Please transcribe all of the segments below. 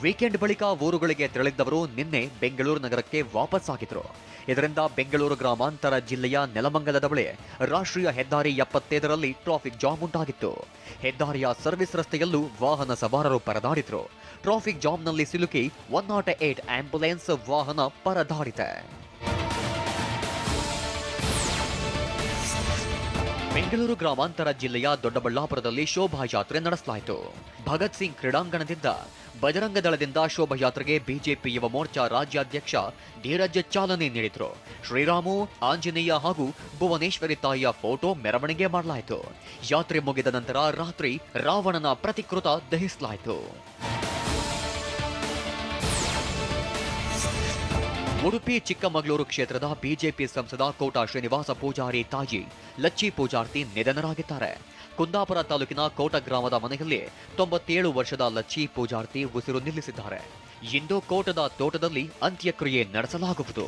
Weekend ಬಳಿಕ ಊರುಗಳಿಗೆ ತೆರಳಿದ್ದವರು ನಿನ್ನೆ ಬೆಂಗಳೂರು ನಗರಕ್ಕೆ ವಾಪಸ್ಸಾಗಿದ್ರು. ಇದರಿಂದ ಬೆಂಗಳೂರು ಗ್ರಾಮಾಂತರ ಜಿಲ್ಲೆಯ ನೆಲಮಂಗಲದ ಬಳಿ ರಾಷ್ಟ್ರೀಯ ಹೆದ್ದಾರಿ 75ರಲ್ಲಿ ಟ್ರಾಫಿಕ್ ಜಾಮ್ ಉಂಟಾಗಿತ್ತು. ಹೆದ್ದಾರಿಯ ಸರ್ವಿಸ್ ರಸ್ತೆಯಲ್ಲೂ ವಾಹನ ಸವಾರರು ಪರದಾಡಿದ್ರು. ಟ್ರಾಫಿಕ್ ಜಾಮ್ನಲ್ಲಿ ಸಿಲುಕಿ 108 ಆಂಬ್ಯುಲೆನ್ಸ್ ವಾಹನ ಪರದಾಡಿದೆ. ಬೆಂಗಳೂರು ಗ್ರಾಮಾಂತರ ಜಿಲ್ಲೆಯ ದೊಡ್ಡಬಳ್ಳಾಪುರದಲ್ಲಿ ಶೋಭಾಯಾತ್ರೆ ನಡೆಸಲಾಯಿತು. ಭಗತ್ ಸಿಂಗ್ ಕ್ರೀಡಾಂಗಣದಿಂದ ಬಜರಂಗ ದಳದಿಂದ ಶೋಭಾಯಾತ್ರೆಗೆ ಬಿಜೆಪಿ ಯುವ ಮೋರ್ಚಾ ರಾಜ್ಯಾಧ್ಯಕ್ಷ ಧೀರಜ್ ಚಾಲನೆ ನೀಡಿದ್ರು. ಶ್ರೀರಾಮು, ಆಂಜನೇಯ ಹಾಗೂ ಭುವನೇಶ್ವರಿ ತಾಯಿಯ ಫೋಟೋ ಮೆರವಣಿಗೆ ಮಾಡಲಾಯಿತು. ಯಾತ್ರೆ ಮುಗಿದ ನಂತರ ರಾತ್ರಿ ರಾವಣನ ಪ್ರತಿಕೃತ ದಹಿಸಲಾಯಿತು. ಉಡುಪಿ ಚಿಕ್ಕಮಗಳೂರು ಕ್ಷೇತ್ರದ ಬಿಜೆಪಿ ಸಂಸದ ಕೋಟಾ ಶ್ರೀನಿವಾಸ ಪೂಜಾರಿ ತಾಯಿ ಲಚ್ಚಿ ಪೂಜಾರ್ತಿ ನಿಧನರಾಗಿದ್ದಾರೆ. ಕುಂದಾಪುರ ತಾಲೂಕಿನ ಕೋಟ ಗ್ರಾಮದ ಮನೆಯಲ್ಲಿ 97 ವರ್ಷದ ಲಚ್ಚಿ ಪೂಜಾರ್ತಿ ಉಸಿರು ನಿಲ್ಲಿಸಿದ್ದಾರೆ. ಇಂದು ಕೋಟದ ತೋಟದಲ್ಲಿ ಅಂತ್ಯಕ್ರಿಯೆ ನಡೆಸಲಾಗುವುದು.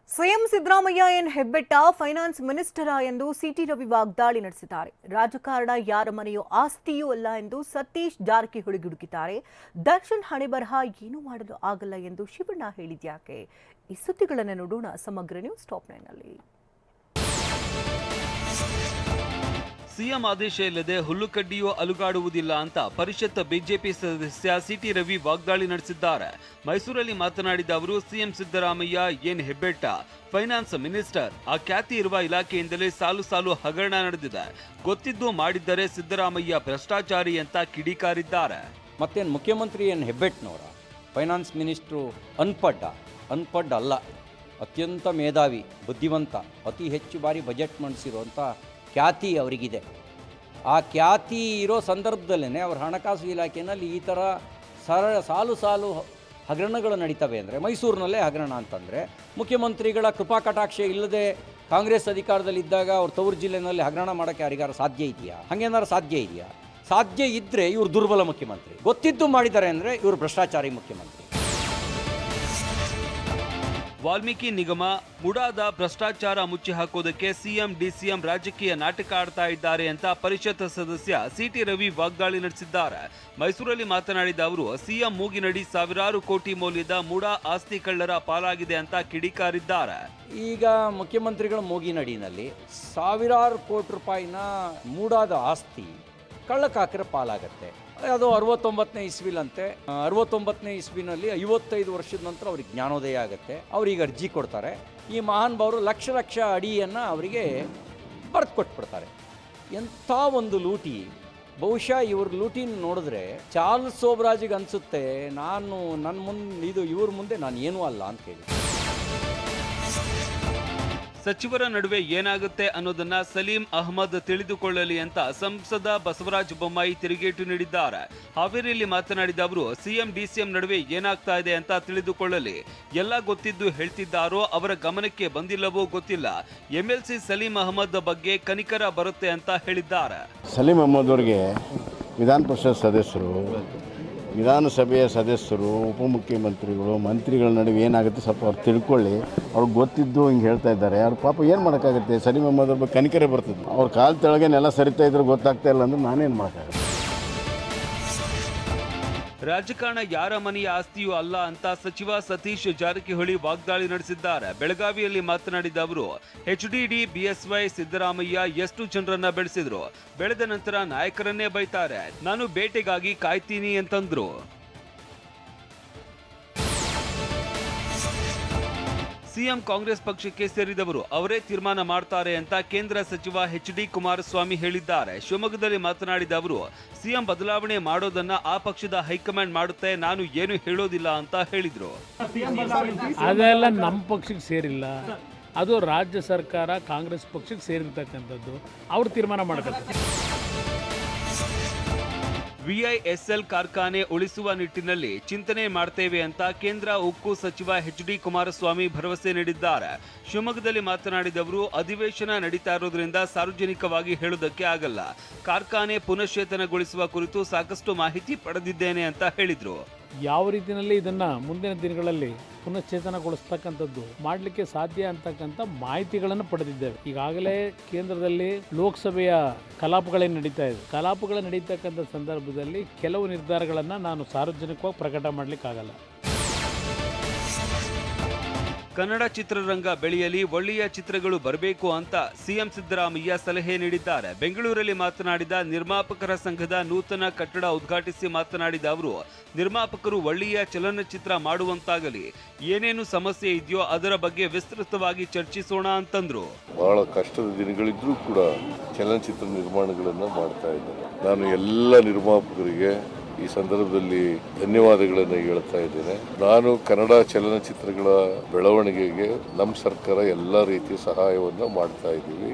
ಸಿಎಂ ಸಿದ್ದರಾಮಯ್ಯ ಏನ್ ಹೆಬ್ಬೆಟ್ಟ ಫೈನಾನ್ಸ್ ಮಿನಿಸ್ಟರ ಎಂದು ಸಿಟಿ ರವಿ ವಾಗ್ದಾಳಿ ನಡೆಸಿದ್ದಾರೆ. ರಾಜಕಾರಣ ಯಾರ ಮನೆಯೋ ಆಸ್ತಿಯೂ ಅಲ್ಲ ಎಂದು ಸತೀಶ್ ಜಾರಕಿಹೊಳಿ ಗುಡುಗಿದ್ದಾರೆ. ದರ್ಶನ್ ಹಣೆಬರಹ ಏನೂ ಮಾಡಲು ಆಗಲ್ಲ ಎಂದು ಶಿವಣ್ಣ ಹೇಳಿದ್ಯಾಕೆ? ಈ ಸುದ್ದಿಗಳನ್ನು ನೋಡೋಣ ಸಮಗ್ರ ನ್ಯೂಸ್ ಟಾಪ್ 9 ನಲ್ಲಿ. ಸಿಎಂ ಆದೇಶ ಇಲ್ಲದೆ ಹುಲ್ಲುಕಡ್ಡಿಯೂ ಅಲುಗಾಡುವುದಿಲ್ಲ ಅಂತ ಪರಿಷತ್ ಬಿಜೆಪಿ ಸದಸ್ಯ ಸಿಟಿ ರವಿ ವಾಗ್ದಾಳಿ ನಡೆಸಿದ್ದಾರೆ. ಮೈಸೂರಲ್ಲಿ ಮಾತನಾಡಿದ ಅವರು, ಸಿಎಂ ಸಿದ್ದರಾಮಯ್ಯ ಏನ್ ಹೆಬ್ಬೆಟ್ಟ ಫೈನಾನ್ಸ್ ಮಿನಿಸ್ಟರ್, ಆ ಖ್ಯಾತಿ ಇರುವ ಇಲಾಖೆಯಿಂದಲೇ ಸಾಲು ಸಾಲು ಹಗರಣ ನಡೆದಿದೆ. ಗೊತ್ತಿದ್ದು ಮಾಡಿದ್ದರೆ ಸಿದ್ದರಾಮಯ್ಯ ಭ್ರಷ್ಟಾಚಾರಿ ಅಂತ ಕಿಡಿಕಾರಿದ್ದಾರೆ. ಮತ್ತೇನು ಮುಖ್ಯಮಂತ್ರಿ ಏನು ಹೆಬ್ಬೆಟ್ನವರ? ಫೈನಾನ್ಸ್ ಮಿನಿಸ್ಟ್ರು ಅನ್ಪಡ್ ಅಲ್ಲ, ಅತ್ಯಂತ ಮೇಧಾವಿ, ಬುದ್ಧಿವಂತ, ಅತಿ ಹೆಚ್ಚು ಬಾರಿ ಬಜೆಟ್ ಮಂಡಿಸಿರುವಂಥ ಖ್ಯಾತಿ ಅವರಿಗಿದೆ. ಆ ಖ್ಯಾತಿ ಇರೋ ಸಂದರ್ಭದಲ್ಲೇ ಅವ್ರ ಹಣಕಾಸು ಇಲಾಖೆಯಲ್ಲಿ ಈ ಥರ ಸಾಲು ಸಾಲು ಹಗರಣಗಳು ನಡೀತವೆ ಅಂದರೆ, ಮೈಸೂರಿನಲ್ಲೇ ಹಗರಣ ಅಂತಂದರೆ, ಮುಖ್ಯಮಂತ್ರಿಗಳ ಕೃಪಾ ಕಟಾಕ್ಷ ಇಲ್ಲದೆ ಕಾಂಗ್ರೆಸ್ ಅಧಿಕಾರದಲ್ಲಿದ್ದಾಗ ಅವ್ರ ತವರು ಜಿಲ್ಲೆಯಲ್ಲಿ ಹಗರಣ ಮಾಡೋಕ್ಕೆ ಯಾರಿಗಾರ ಸಾಧ್ಯ ಇದೆಯಾ? ಹಾಗೇನಾರು ಸಾಧ್ಯ ಇದೆಯಾ? ಸಾಧ್ಯ ಇದ್ದರೆ ಇವರು ದುರ್ಬಲ ಮುಖ್ಯಮಂತ್ರಿ, ಗೊತ್ತಿದ್ದು ಮಾಡಿದ್ದಾರೆ ಅಂದರೆ ಇವರು ಭ್ರಷ್ಟಾಚಾರಿ ಮುಖ್ಯಮಂತ್ರಿ. ವಾಲ್ಮೀಕಿ ನಿಗಮ ಮುಡಾದ ಭ್ರಷ್ಟಾಚಾರ ಮುಚ್ಚಿ ಹಾಕೋದಕ್ಕೆ ಸಿಎಂ ಡಿಸಿಎಂ ರಾಜಕೀಯ ನಾಟಕ ಆಡ್ತಾ ಇದ್ದಾರೆ ಅಂತ ಪರಿಷತ್ ಸದಸ್ಯ ಸಿಟಿ ರವಿ ವಾಗ್ದಾಳಿ ನಡೆಸಿದ್ದಾರೆ. ಮೈಸೂರಲ್ಲಿ ಮಾತನಾಡಿದ ಅವರು, ಸಿಎಂ ಮೂಗಿನಡಿ ಸಾವಿರಾರು ಕೋಟಿ ಮೌಲ್ಯದ ಮುಡಾ ಆಸ್ತಿ ಕಳ್ಳರ ಪಾಲಾಗಿದೆ ಅಂತ ಕಿಡಿಕಾರಿದ್ದಾರೆ. ಈಗ ಮುಖ್ಯಮಂತ್ರಿಗಳ ಮೂಗಿನಡಿನಲ್ಲಿ ಸಾವಿರಾರು ಕೋಟಿ ರೂಪಾಯಿನ ಮೂಡಾದ ಆಸ್ತಿ ಕಳ್ಳಕ್ಕಾಕಿರೋ ಪಾಲಾಗತ್ತೆ. ಅದು 69ನೇ ಇಸ್ವಿಲಂತೆ. 69ನೇ ಇಸ್ವಿನಲ್ಲಿ 55 ವರ್ಷದ ನಂತರ ಅವ್ರಿಗೆ ಜ್ಞಾನೋದಯ ಆಗುತ್ತೆ. ಅವ್ರಿಗೆ ಅರ್ಜಿ ಕೊಡ್ತಾರೆ. ಈ ಮಹಾನ್ ಭಾವರು ಲಕ್ಷ ಅಡಿಯನ್ನು ಅವರಿಗೆ ಬರೆದು ಕೊಟ್ಬಿಡ್ತಾರೆ. ಎಂಥ ಒಂದು ಲೂಟಿ! ಬಹುಶಃ ಇವ್ರ ಲೂಟಿನ ನೋಡಿದ್ರೆ ಚಾರ್ಲ್ಸ್ ಸೋಬ್ರಾಜಿಗೆ ಅನಿಸುತ್ತೆ, ಇವ್ರ ಮುಂದೆ ನಾನು ಏನೂ ಅಲ್ಲ ಅಂತೇಳಿ. ಸಚಿವರ ನಡುವೆ ಏನಾಗುತ್ತೆ ಅನ್ನೋದನ್ನ ಸಲೀಂ ಅಹಮದ್ ತಿಳಿದುಕೊಳ್ಳಲಿ ಅಂತ ಸಂಸದ ಬಸವರಾಜ ಬೊಮ್ಮಾಯಿ ತಿರುಗೇಟು ನೀಡಿದ್ದಾರೆ. ಹಾವೇರಿಯಲ್ಲಿ ಮಾತನಾಡಿದ ಅವರು, ಸಿಎಂ ಡಿಸಿಎಂ ನಡುವೆ ಏನಾಗ್ತಾ ಇದೆ ಅಂತ ತಿಳಿದುಕೊಳ್ಳಲಿ. ಎಲ್ಲ ಗೊತ್ತಿದ್ದು ಹೇಳ್ತಿದ್ದಾರೋ ಅವರ ಗಮನಕ್ಕೆ ಬಂದಿಲ್ಲವೋ ಗೊತ್ತಿಲ್ಲ. ಎಂಎಲ್ಸಿ ಸಲೀಂ ಅಹಮದ್ ಬಗ್ಗೆ ಕನಿಕರ ಬರುತ್ತೆ ಅಂತ ಹೇಳಿದ್ದಾರೆ. ಸಲೀಂ ಅಹಮದ್ ಅವರಿಗೆ ವಿಧಾನ ಪರಿಷತ್ ಸದಸ್ಯರು, ವಿಧಾನಸಭೆಯ ಸದಸ್ಯರು, ಉಪಮುಖ್ಯಮಂತ್ರಿಗಳು, ಮಂತ್ರಿಗಳ ನಡುವೆ ಏನಾಗುತ್ತೆ ಸ್ವಲ್ಪ ಅವ್ರು ತಿಳ್ಕೊಳ್ಳಿ. ಅವ್ರಿಗೆ ಗೊತ್ತಿದ್ದು ಹಿಂಗೆ ಹೇಳ್ತಾ ಇದ್ದಾರೆ. ಅವ್ರ ಪಾಪ ಏನು ಮಾಡೋಕ್ಕಾಗುತ್ತೆ? ಸಲೀಂ ಅಹಮದ್ ಅವ್ರ ಬಗ್ಗೆ ಕನಿಕರೆ ಬರ್ತದೆ. ಅವ್ರ ಕಾಲು ತೆಳಗೆ ನೆಲ ಸರಿತಾ ಇದ್ರು ಗೊತ್ತಾಗ್ತಾ ಇಲ್ಲ ಅಂದ್ರೆ ನಾನೇನು ಮಾಡೋಕ್ಕಾಗುತ್ತೆ? ರಾಜಕಾರಣ ಯಾರ ಮನೆಯ ಆಸ್ತಿಯೂ ಅಲ್ಲ ಅಂತ ಸಚಿವ ಸತೀಶ್ ಜಾರಕಿಹೊಳಿ ವಾಗ್ದಾಳಿ ನಡೆಸಿದ್ದಾರೆ. ಬೆಳಗಾವಿಯಲ್ಲಿ ಮಾತನಾಡಿದ ಅವರು, ಎಚ್ಡಿಡಿ ಬಿಎಸ್ವೈ ಸಿದ್ದರಾಮಯ್ಯ ಎಷ್ಟು ಜನರನ್ನ ಬೆಳೆಸಿದ್ರು, ಬೆಳೆದ ನಂತರ ನಾಯಕರನ್ನೇ ಬೈತಾರೆ. ನಾನು ಬೇಟೆಗಾಗಿ ಕಾಯ್ತೀನಿ ಅಂತಂದ್ರು. ಸಿಎಂ ಕಾಂಗ್ರೆಸ್ ಪಕ್ಷಕ್ಕೆ ಸೇರಿದವರು, ಅವರೇ ತೀರ್ಮಾನ ಮಾಡ್ತಾರೆ ಅಂತ ಕೇಂದ್ರ ಸಚಿವ ಎಚ್ಡಿ ಕುಮಾರಸ್ವಾಮಿ ಹೇಳಿದ್ದಾರೆ. ಶಿವಮೊಗ್ಗದಲ್ಲಿ ಮಾತನಾಡಿದ ಅವರು, ಸಿಎಂ ಬದಲಾವಣೆ ಮಾಡೋದನ್ನ ಆ ಪಕ್ಷದ ಹೈಕಮಾಂಡ್ ಮಾಡುತ್ತೆ, ನಾನು ಏನು ಹೇಳೋದಿಲ್ಲ ಅಂತ ಹೇಳಿದ್ರು. ಅದೆಲ್ಲ ನಮ್ಮ ಪಕ್ಷಕ್ಕೆ ಸೇರಿಲ್ಲ, ಅದು ರಾಜ್ಯ ಸರ್ಕಾರ ಕಾಂಗ್ರೆಸ್ ಪಕ್ಷಕ್ಕೆ ಸೇರಿರ್ತಕ್ಕಂಥದ್ದು, ಅವ್ರು ತೀರ್ಮಾನ ಮಾಡ್ತಾರೆ. ವಿಐಎಸ್ಎಲ್ ಕಾರ್ಖಾನೆ ಉಳಿಸುವ ನಿಟ್ಟಿನಲ್ಲಿ ಚಿಂತನೆ ಮಾಡ್ತೇವೆ ಅಂತ ಕೇಂದ್ರ ಉಕ್ಕು ಸಚಿವ ಎಚ್ಡಿ ಕುಮಾರಸ್ವಾಮಿ ಭರವಸೆ ನೀಡಿದ್ದಾರೆ. ಶಿವಮೊಗ್ಗದಲ್ಲಿ ಮಾತನಾಡಿದ ಅವರು, ಅಧಿವೇಶನ ನಡೀತಾ ಇರೋದ್ರಿಂದ ಸಾರ್ವಜನಿಕವಾಗಿ ಹೇಳೋದಕ್ಕೆ ಆಗಲ್ಲ. ಕಾರ್ಖಾನೆ ಪುನಶ್ಚೇತನಗೊಳಿಸುವ ಕುರಿತು ಸಾಕಷ್ಟು ಮಾಹಿತಿ ಪಡೆದಿದ್ದೇನೆ ಅಂತ ಹೇಳಿದ್ರು. ಯಾವ ರೀತಿಯಲ್ಲಿ ಇದನ್ನು ಮುಂದಿನ ದಿನಗಳಲ್ಲಿ ಪುನಶ್ಚೇತನಗೊಳಿಸ್ತಕ್ಕಂಥದ್ದು ಮಾಡಲಿಕ್ಕೆ ಸಾಧ್ಯ ಅಂತಕ್ಕಂಥ ಮಾಹಿತಿಗಳನ್ನು ಪಡೆದಿದ್ದೇವೆ. ಈಗಾಗಲೇ ಕೇಂದ್ರದಲ್ಲಿ ಲೋಕಸಭೆಯ ಕಲಾಪಗಳೇನು ನಡೀತಾ ಇದೆ, ಕಲಾಪಗಳು ನಡೀತಕ್ಕಂಥ ಸಂದರ್ಭದಲ್ಲಿ ಕೆಲವು ನಿರ್ಧಾರಗಳನ್ನು ನಾನು ಸಾರ್ವಜನಿಕವಾಗಿ ಪ್ರಕಟ ಮಾಡಲಿಕ್ಕಾಗಲ್ಲ. ಕನ್ನಡ ಚಿತ್ರರಂಗ ಬೆಳೆಯಲಿ, ಒಳ್ಳೆಯ ಚಿತ್ರಗಳು ಬರಬೇಕು ಅಂತ ಸಿಎಂ ಸಿದ್ದರಾಮಯ್ಯ ಸಲಹೆ ನೀಡಿದ್ದಾರೆ. ಬೆಂಗಳೂರಲ್ಲಿ ಮಾತನಾಡಿದ ನಿರ್ಮಾಪಕರ ಸಂಘದ ನೂತನ ಕಟ್ಟಡ ಉದ್ಘಾಟಿಸಿ ಮಾತನಾಡಿದ ಅವರು, ನಿರ್ಮಾಪಕರು ಒಳ್ಳೆಯ ಚಲನಚಿತ್ರ ಮಾಡುವಂತಾಗಲಿ, ಏನೇನು ಸಮಸ್ಯೆ ಇದೆಯೋ ಅದರ ಬಗ್ಗೆ ವಿಸ್ತೃತವಾಗಿ ಚರ್ಚಿಸೋಣ ಅಂತಂದ್ರು. ಬಹಳ ಕಷ್ಟದ ದಿನಗಳಿದ್ರೂ ಕೂಡ ಚಲನಚಿತ್ರ ನಿರ್ಮಾಣಗಳನ್ನು ಮಾಡ್ತಾ ಇದ್ದಾರೆ. ನಾನು ಎಲ್ಲ ನಿರ್ಮಾಪಕರಿಗೆ ಈ ಸಂದರ್ಭದಲ್ಲಿ ಧನ್ಯವಾದಗಳನ್ನು ಹೇಳ್ತಾ ಇದ್ದೇನೆ. ನಾನು ಕನ್ನಡ ಚಲನಚಿತ್ರಗಳ ಬೆಳವಣಿಗೆಗೆ ನಮ್ಮ ಸರ್ಕಾರ ಎಲ್ಲ ರೀತಿಯ ಸಹಾಯವನ್ನು ಮಾಡ್ತಾ ಇದ್ದೀವಿ.